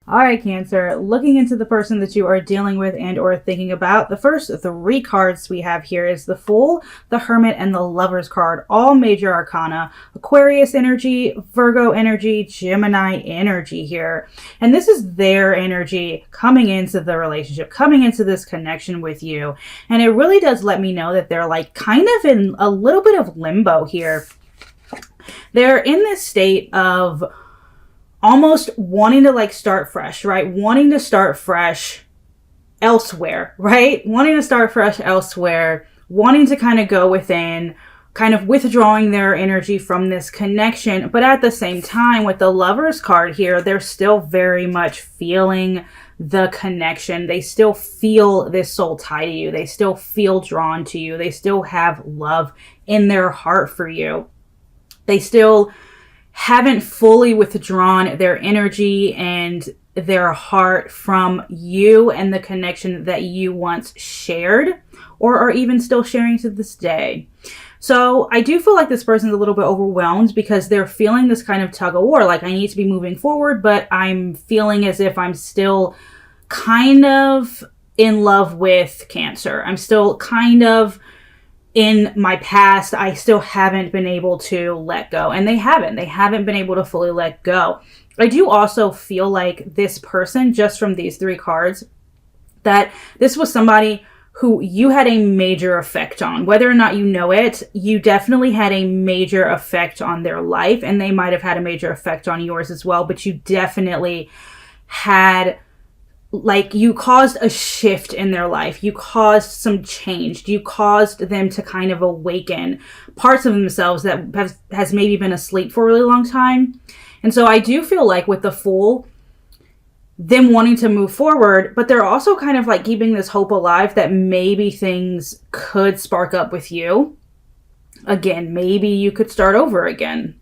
All right, Cancer, looking into the person that you are dealing with and or thinking about, the first three cards we have here is the Fool, the Hermit, and the Lover's card, all major arcana, Aquarius energy, Virgo energy, Gemini energy here. And this is their energy coming into the relationship, coming into this connection with you. And it really does let me know that they're like kind of in a little bit of limbo here. They're in this state of almost wanting to like start fresh, right? Wanting to start fresh elsewhere, right? Wanting to start fresh elsewhere, wanting to kind of go within, kind of withdrawing their energy from this connection. But at the same time, with the Lover's card here, they're still very much feeling the connection. They still feel this soul tie to you. They still feel drawn to you. They still have love in their heart for you. They still haven't fully withdrawn their energy and their heart from you and the connection that you once shared or are even still sharing to this day. So I do feel like this person's a little bit overwhelmed because they're feeling this kind of tug of war. Like, I need to be moving forward, but I'm feeling as if I'm still kind of in love with Cancer. I'm still kind of in my past. I still haven't been able to let go. And they haven't been able to fully let go. I do also feel like this person, just from these three cards, that this was somebody who you had a major effect on. Whether or not you know it, you definitely had a major effect on their life, and they might have had a major effect on yours as well, but you definitely had, like, you caused a shift in their life. You caused some change. You caused them to kind of awaken parts of themselves that has maybe been asleep for a really long time. And so I do feel like with the Fool, them wanting to move forward, but they're also kind of like keeping this hope alive that maybe things could spark up with you again. Maybe you could start over again.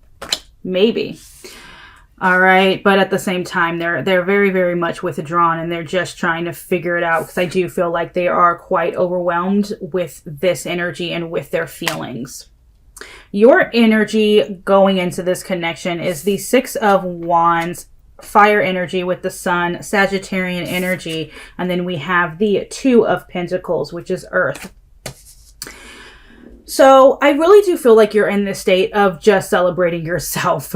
Maybe. All right. But at the same time, they're very, very much withdrawn, and they're just trying to figure it out, because I do feel like they are quite overwhelmed with this energy and with their feelings. Your energy going into this connection is the Six of Wands, fire energy with the Sun, Sagittarian energy, and then we have the Two of Pentacles, which is Earth. So I really do feel like you're in this state of just celebrating yourself.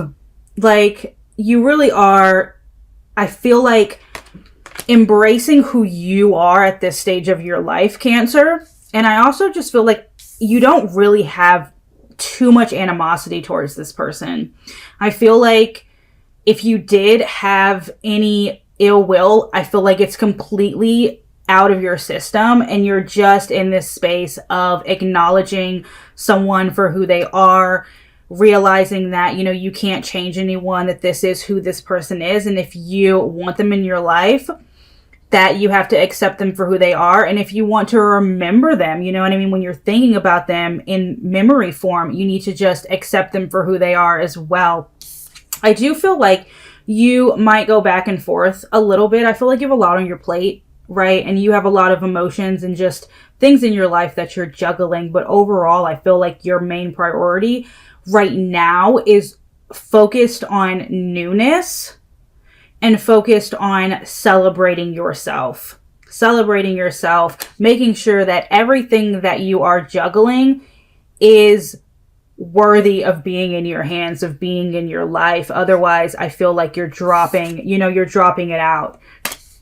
Like, you really are, I feel like, embracing who you are at this stage of your life, Cancer. And I also just feel like you don't really have too much animosity towards this person. I feel like if you did have any ill will, I feel like it's completely out of your system, and you're just in this space of acknowledging someone for who they are, realizing that, you know, you can't change anyone, that this is who this person is. And if you want them in your life, that you have to accept them for who they are. And if you want to remember them, you know what I mean? When you're thinking about them in memory form, you need to just accept them for who they are as well. I do feel like you might go back and forth a little bit. I feel like you have a lot on your plate, right? And you have a lot of emotions and just things in your life that you're juggling. But overall, I feel like your main priority right now is focused on newness and focused on celebrating yourself, making sure that everything that you are juggling is worthy of being in your hands, of being in your life. Otherwise, I feel like you're dropping it out.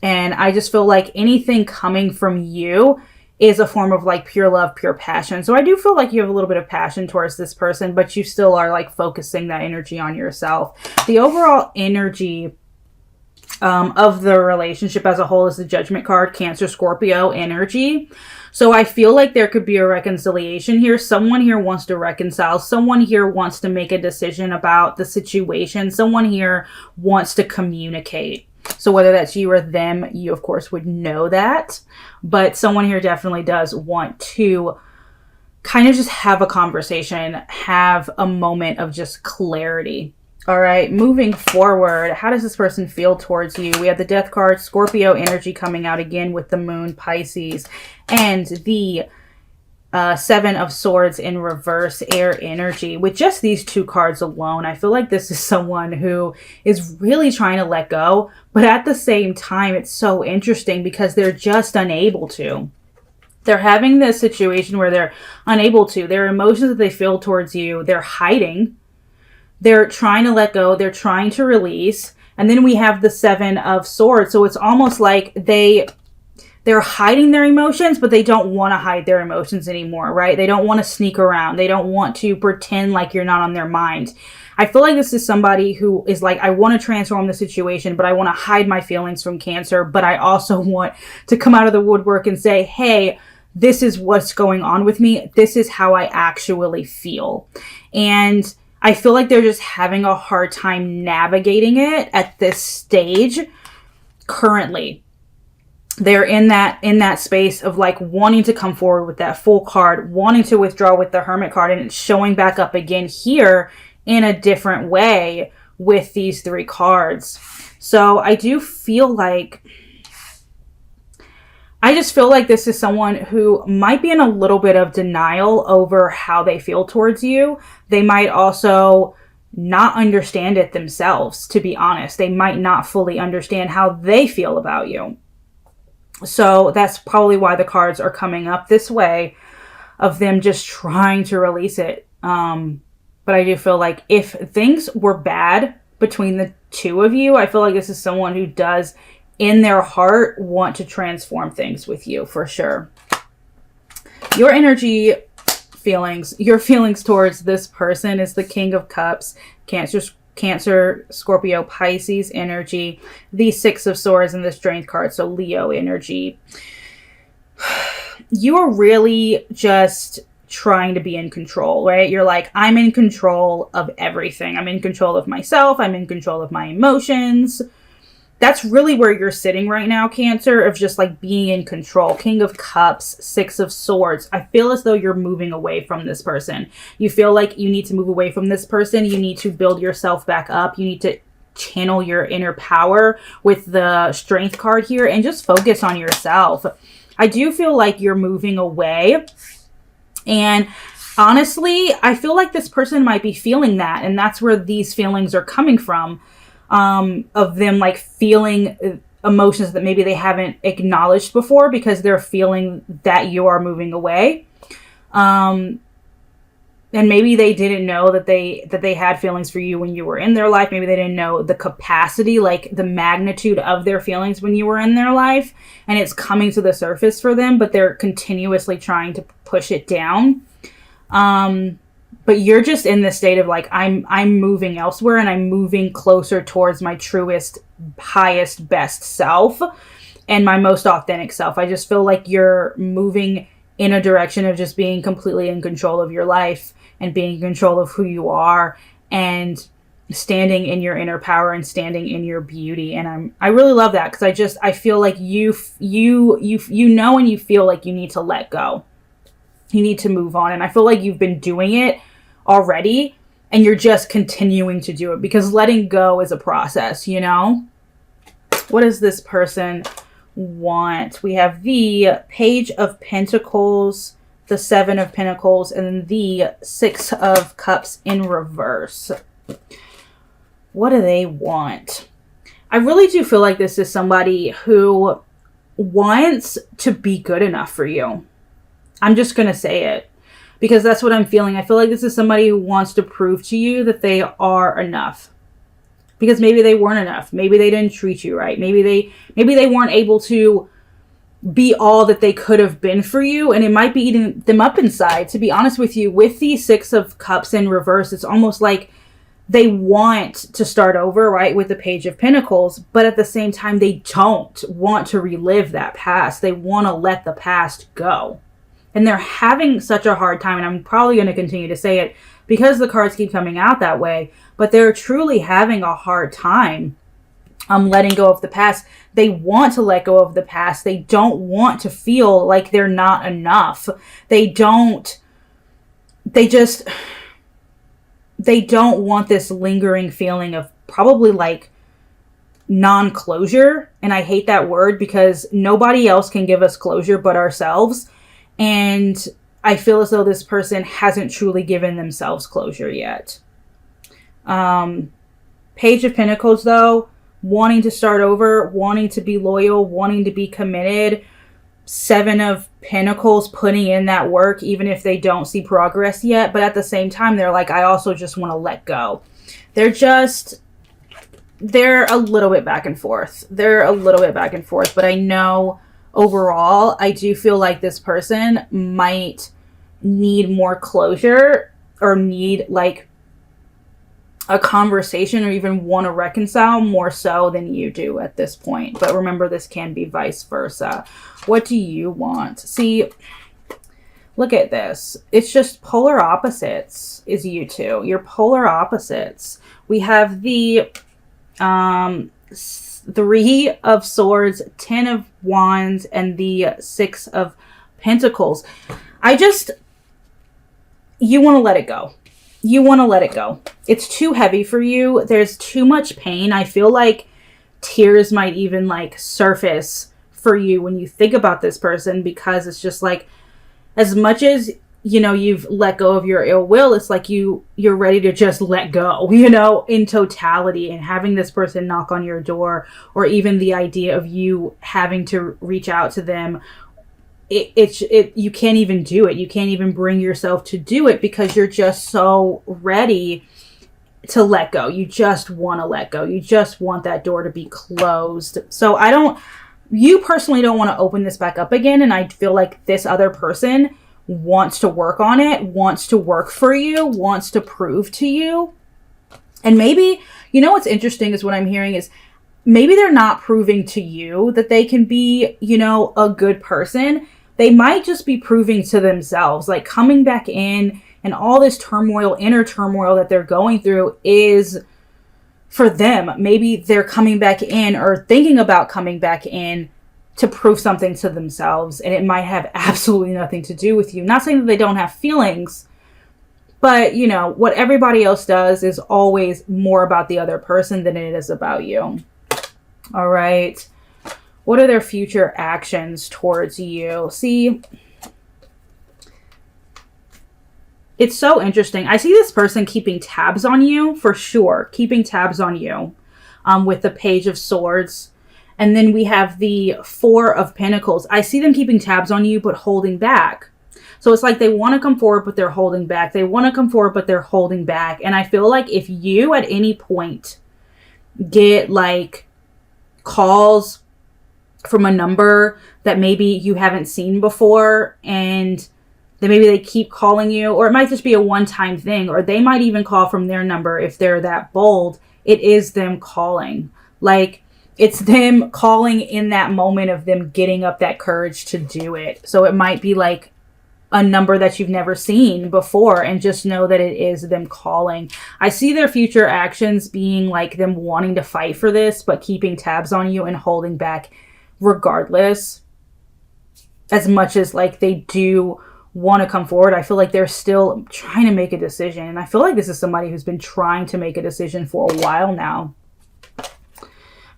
And I just feel like anything coming from you is a form of like pure love, pure passion. So I do feel like you have a little bit of passion towards this person, but you still are like focusing that energy on yourself. The overall energy of the relationship as a whole is the Judgment card, Cancer, Scorpio energy. So I feel like there could be a reconciliation here. Someone here wants to reconcile. Someone here wants to make a decision about the situation. Someone here wants to communicate. So whether that's you or them, you of course would know that. But someone here definitely does want to kind of just have a conversation, have a moment of just clarity. All right, moving forward, how does this person feel towards you? We have the Death card, Scorpio energy coming out again with the Moon, Pisces, and the Seven of Swords in reverse, air energy. With just these two cards alone, I feel like this is someone who is really trying to let go, but at the same time, it's so interesting because they're just unable to. They're having this situation where they're unable to. Their emotions that they feel towards you, they're hiding. They're trying to let go. They're trying to release. And then we have the Seven of Swords. So it's almost like they're hiding their emotions, but they don't want to hide their emotions anymore, right? They don't want to sneak around. They don't want to pretend like you're not on their mind. I feel like this is somebody who is like, I want to transform the situation, but I want to hide my feelings from Cancer. But I also want to come out of the woodwork and say, hey, this is what's going on with me. This is how I actually feel. And I feel like they're just having a hard time navigating it at this stage currently. They're in that space of like wanting to come forward with that Fool card, wanting to withdraw with the Hermit card, and it's showing back up again here in a different way with these three cards. So I just feel like this is someone who might be in a little bit of denial over how they feel towards you. They might also not understand it themselves, to be honest. They might not fully understand how they feel about you. So that's probably why the cards are coming up this way, of them just trying to release it. But I do feel like if things were bad between the two of you, I feel like this is someone who does, in their heart, want to transform things with you for sure. Your energy feelings, your feelings towards this person is the King of Cups, Cancer, Scorpio, Pisces energy, the Six of Swords, and the Strength card, so Leo energy. You are really just trying to be in control, right? You're like, I'm in control of everything. I'm in control of myself. I'm in control of my emotions. That's really where you're sitting right now, Cancer, of just like being in control. King of Cups, Six of Swords. I feel as though you're moving away from this person. You feel like you need to move away from this person. You need to build yourself back up. You need to channel your inner power with the Strength card here and just focus on yourself. I do feel like you're moving away. And honestly, I feel like this person might be feeling that. And that's where these feelings are coming from. Of them like feeling emotions that maybe they haven't acknowledged before because they're feeling that you are moving away. And maybe they didn't know that they had feelings for you when you were in their life. Maybe they didn't know the capacity, like the magnitude of their feelings when you were in their life, and it's coming to the surface for them, but they're continuously trying to push it down. But you're just in this state of like, I'm moving elsewhere and I'm moving closer towards my truest, highest, best self and my most authentic self. I just feel like you're moving in a direction of just being completely in control of your life and being in control of who you are and standing in your inner power and standing in your beauty. And I really love that because I feel like you know, and you feel like you need to let go. You need to move on. And I feel like you've been doing it already and you're just continuing to do it because letting go is a process, you know? What does this person want? We have the Page of Pentacles, the Seven of Pentacles, and then the Six of Cups in reverse. What do they want? I really do feel like this is somebody who wants to be good enough for you. I'm just going to say it because that's what I'm feeling. I feel like this is somebody who wants to prove to you that they are enough. Because maybe they weren't enough. Maybe they didn't treat you right. Maybe they weren't able to be all that they could have been for you. And it might be eating them up inside. To be honest with you, with the Six of Cups in reverse, it's almost like they want to start over, right, with the Page of Pentacles. But at the same time, they don't want to relive that past. They want to let the past go. And they're having such a hard time. And I'm probably going to continue to say it because the cards keep coming out that way. But they're truly having a hard time letting go of the past. They want to let go of the past. They don't want to feel like they're not enough. They don't want this lingering feeling of probably like non-closure. And I hate that word because nobody else can give us closure but ourselves. And I feel as though this person hasn't truly given themselves closure yet. Page of Pentacles, though, wanting to start over, wanting to be loyal, wanting to be committed. Seven of Pentacles, putting in that work even if they don't see progress yet. But at the same time, they're like, I also just want to let go. They're a little bit back and forth. But I know overall, I do feel like this person might need more closure or need like a conversation or even want to reconcile more so than you do at this point. But remember, this can be vice versa. What do you want? See, look at this. It's just polar opposites is you two. You're polar opposites. We have the Three of Swords, 10 of Wands, and the 6 of Pentacles. You want to let it go. You want to let it go. It's too heavy for you. There's too much pain. I feel like tears might even like surface for you when you think about this person, because it's just like, as much as, you know, you've let go of your ill will, it's like you're ready to just let go, you know, in totality. And having this person knock on your door, or even the idea of you having to reach out to them, you can't even do it. You can't even bring yourself to do it because you're just so ready to let go. You just want to let go. You just want that door to be closed. So you personally don't want to open this back up again. And I feel like this other person wants to work on it, wants to work for you, wants to prove to you. And maybe, you know, what's interesting is what I'm hearing is maybe they're not proving to you that they can be, you know, a good person. They might just be proving to themselves, like coming back in, and all this turmoil, inner turmoil that they're going through is for them. Maybe they're coming back in or thinking about coming back in to prove something to themselves. And it might have absolutely nothing to do with you. Not saying that they don't have feelings, but you know, what everybody else does is always more about the other person than it is about you. All right. What are their future actions towards you? See, it's so interesting. I see this person keeping tabs on you for sure. Keeping tabs on you with the Page of Swords. And then we have the Four of Pentacles. I see them keeping tabs on you, but holding back. So it's like they want to come forward, but they're holding back. They want to come forward, but they're holding back. And I feel like if you at any point get like calls from a number that maybe you haven't seen before, and then maybe they keep calling you, or it might just be a one-time thing, or they might even call from their number if they're that bold. It is them calling. Like, it's them calling in that moment of them getting up that courage to do it. So it might be like a number that you've never seen before, and just know that it is them calling. I see their future actions being like them wanting to fight for this, but keeping tabs on you and holding back regardless. As much as like they do want to come forward, I feel like they're still trying to make a decision. And I feel like this is somebody who's been trying to make a decision for a while now.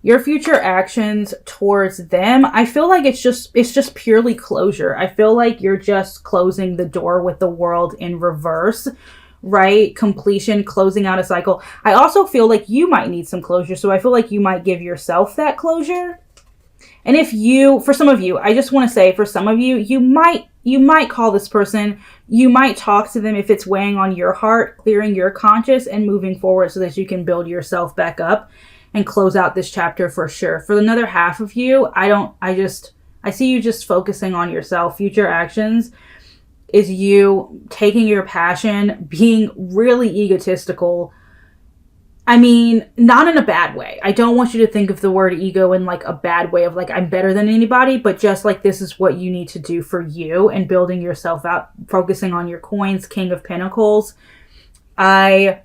Your future actions towards them, I feel like it's just purely closure. I feel like you're just closing the door with the World in reverse, right? Completion, closing out a cycle. I also feel like you might need some closure. So I feel like you might give yourself that closure. And for some of you, I just want to say, for some of you, you might call this person, you might talk to them if it's weighing on your heart, clearing your conscience and moving forward so that you can build yourself back up and close out this chapter for sure. For another half of you, I see you just focusing on yourself. Future actions is you taking your passion, being really egotistical. I mean, not in a bad way. I don't want you to think of the word ego in like a bad way of like, I'm better than anybody, but just like, this is what you need to do for you and building yourself out, focusing on your coins, King of Pentacles. I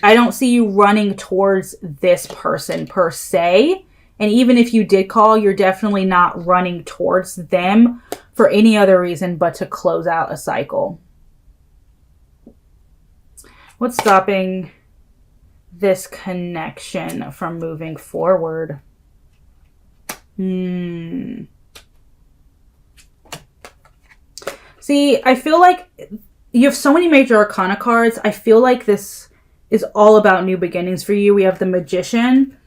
don't see you running towards this person per se. And even if you did call, you're definitely not running towards them for any other reason but to close out a cycle. What's stopping this connection from moving forward? See, See, I feel like you have so many major arcana cards. I feel like this is all about new beginnings for you. We have the Magician.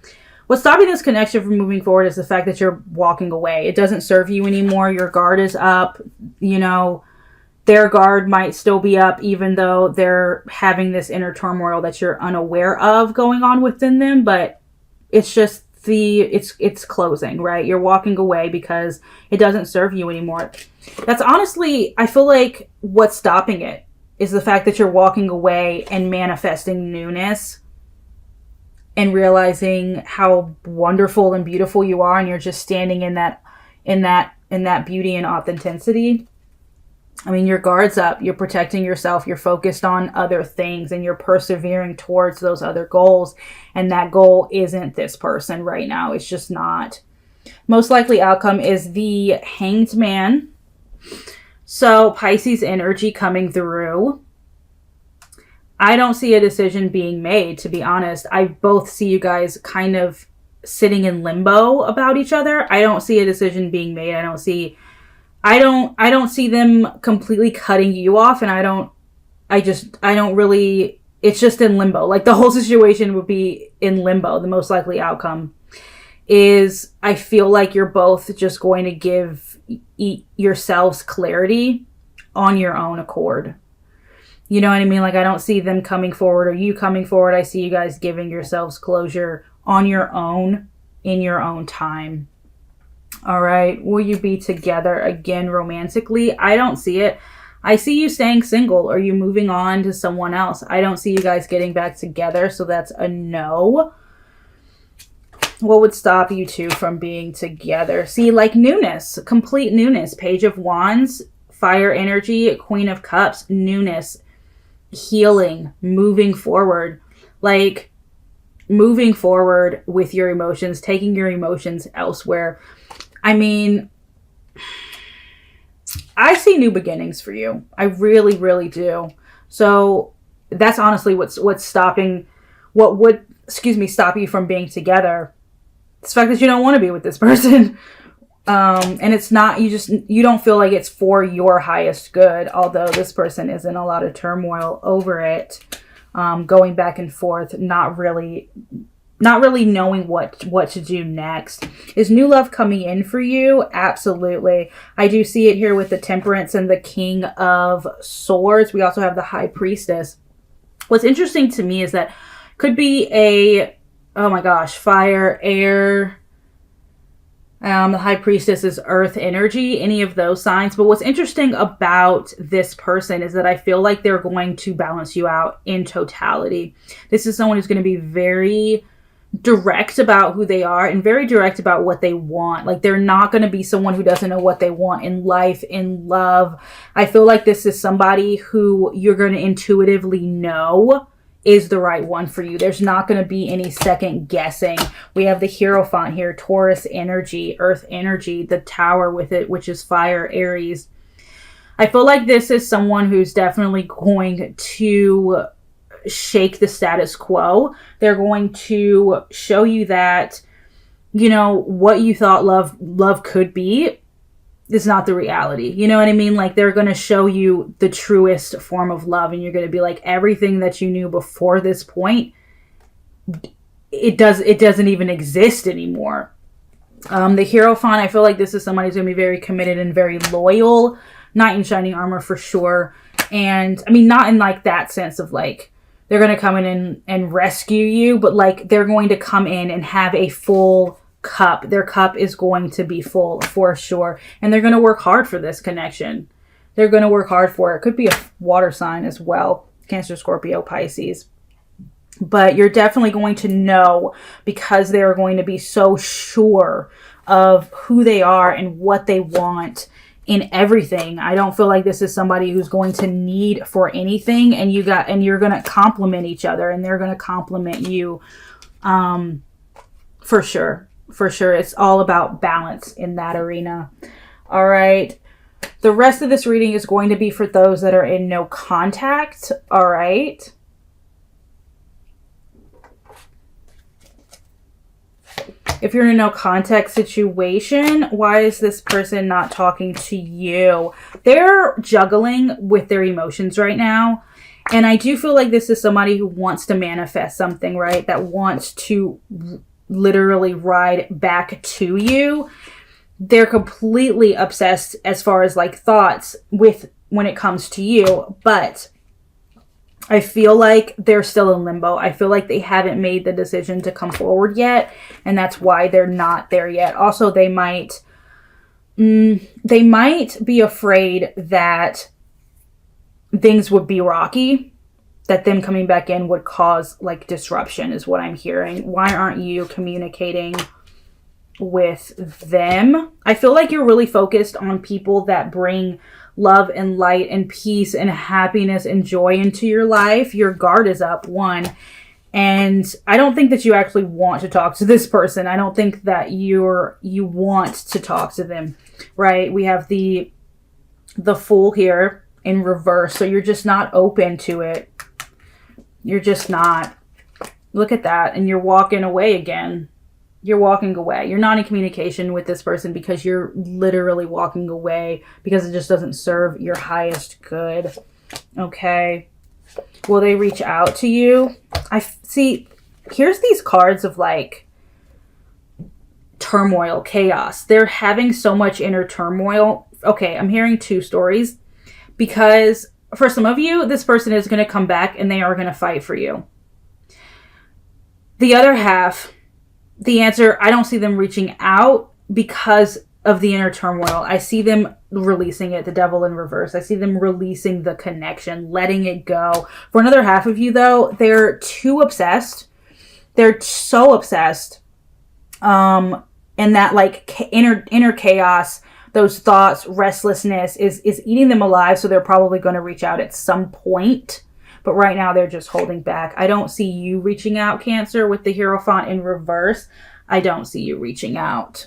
What's stopping this connection from moving forward is the fact that you're walking away. It doesn't serve you anymore. Your guard is up. You know, their guard might still be up even though they're having this inner turmoil that you're unaware of going on within them. But it's just it's closing, right? You're walking away because it doesn't serve you anymore. That's honestly, I feel like what's stopping it is the fact that you're walking away and manifesting newness and realizing how wonderful and beautiful you are, and you're just standing in that beauty and authenticity. I mean, your guard's up, you're protecting yourself, you're focused on other things, and you're persevering towards those other goals. And that goal isn't this person right now. It's just not. Most likely outcome is the Hanged Man. So Pisces energy coming through. I don't see a decision being made, to be honest. I both see you guys kind of sitting in limbo about each other. I don't see a decision being made. I don't see them completely cutting you off, and I don't really, it's just in limbo. Like, the whole situation would be in limbo. The most likely outcome is, I feel like you're both just going to give yourselves clarity on your own accord. You know what I mean? Like, I don't see them coming forward or you coming forward. I see you guys giving yourselves closure on your own, in your own time. All right. Will you be together again romantically? I don't see it. I see you staying single or you moving on to someone else. I don't see you guys getting back together. So that's a no. What would stop you two from being together? See, like newness, complete newness. Page of Wands, fire energy, Queen of Cups, newness, healing, moving forward. Like moving forward with your emotions, taking your emotions elsewhere. I mean, I see new beginnings for you. I really, really do. So that's honestly what's stopping, what would, stop you from being together. It's the fact that you don't want to be with this person. And it's not, you don't feel like it's for your highest good, although this person is in a lot of turmoil over it, going back and forth, not really knowing what to do next. Is new love coming in for you? Absolutely. I do see it here with the Temperance and the King of Swords. We also have the High Priestess. What's interesting to me is that could be fire, air. The High Priestess is earth energy, any of those signs. But what's interesting about this person is that I feel like they're going to balance you out in totality. This is someone who's going to be very direct about who they are and very direct about what they want. Like, they're not going to be someone who doesn't know what they want in life, in love. I feel like this is somebody who you're going to intuitively know is the right one for you. There's not going to be any second guessing. We have the Hierophant here, Taurus energy, earth energy, the Tower with it, which is fire, Aries. I feel like this is someone who's definitely going to shake the status quo. They're going to show you that, what you thought love could be is not the reality. You know what I mean? Like, they're going to show you the truest form of love, and you're going to be like, everything that you knew before this point, it doesn't even exist anymore. The Hierophant, I feel like this is somebody who's going to be very committed and very loyal. Knight in shining armor for sure. And I mean, not in like that sense of like, they're going to come in and rescue you, but like they're going to come in and have a full cup. Their cup is going to be full for sure. And they're going to work hard for this connection. They're going to work hard for it. It could be a water sign as well. Cancer, Scorpio, Pisces. But you're definitely going to know because they're going to be so sure of who they are and what they want in everything. I don't feel like this is somebody who's going to need for anything, and you're going to complement each other, and they're going to complement you. For sure. It's all about balance in that arena. All right. The rest of this reading is going to be for those that are in no contact. All right. If you're in a no contact situation, why is this person not talking to you? They're juggling with their emotions right now. And I do feel like this is somebody who wants to manifest something, right? That wants to literally ride back to you. They're completely obsessed as far as like thoughts with when it comes to you. But I feel like they're still in limbo. I feel like they haven't made the decision to come forward yet. And that's why they're not there yet. Also, they might be afraid that things would be rocky, that them coming back in would cause like disruption is what I'm hearing. Why aren't you communicating with them? I feel like you're really focused on people that bring love and light and peace and happiness and joy into your life. Your guard is up, one. And I don't think that you actually want to talk to this person. I don't think that you want to talk to them, right? We have the Fool here in reverse. So you're just not open to it. You're just not. Look at that. And you're walking away again. You're walking away. You're not in communication with this person because you're literally walking away because it just doesn't serve your highest good. Okay. Will they reach out to you? See, here's these cards of like turmoil, chaos. They're having so much inner turmoil. Okay, I'm hearing two stories because for some of you, this person is going to come back and they are going to fight for you. The other half, the answer, I don't see them reaching out because of the inner turmoil. I see them releasing it, the Devil in reverse. I see them releasing the connection, letting it go. For another half of you, though, they're too obsessed. They're so obsessed. And that like inner chaos, those thoughts, restlessness is eating them alive. So they're probably going to reach out at some point. But right now they're just holding back. I don't see you reaching out, Cancer, with the Hierophant in reverse. I don't see you reaching out.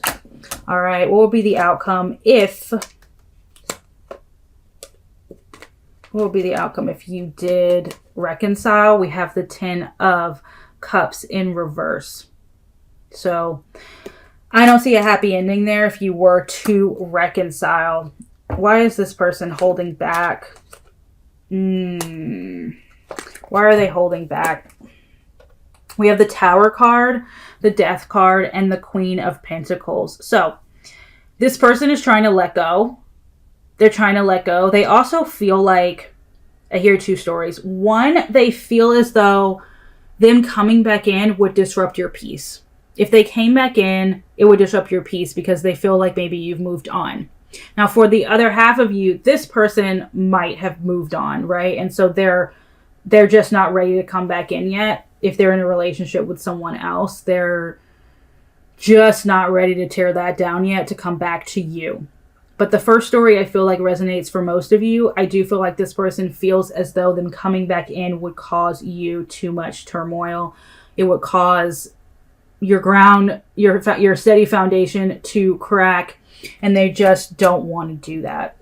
All right. What will be the outcome if... What will be the outcome if you did reconcile? We have the 10 of Cups in reverse. So I don't see a happy ending there if you were to reconcile. Why is this person holding back? Why are they holding back? We have the Tower card, the Death card, and the Queen of Pentacles. So this person is trying to let go. They're trying to let go. They also feel like, I hear two stories. One, they feel as though them coming back in would disrupt your peace. If they came back in, it would disrupt your peace because they feel like maybe you've moved on. Now, for the other half of you, this person might have moved on, right? And so they're just not ready to come back in yet. If they're in a relationship with someone else, they're just not ready to tear that down yet to come back to you. But the first story I feel like resonates for most of you. I do feel like this person feels as though them coming back in would cause you too much turmoil. It would cause your ground, your steady foundation to crack, and they just don't want to do that.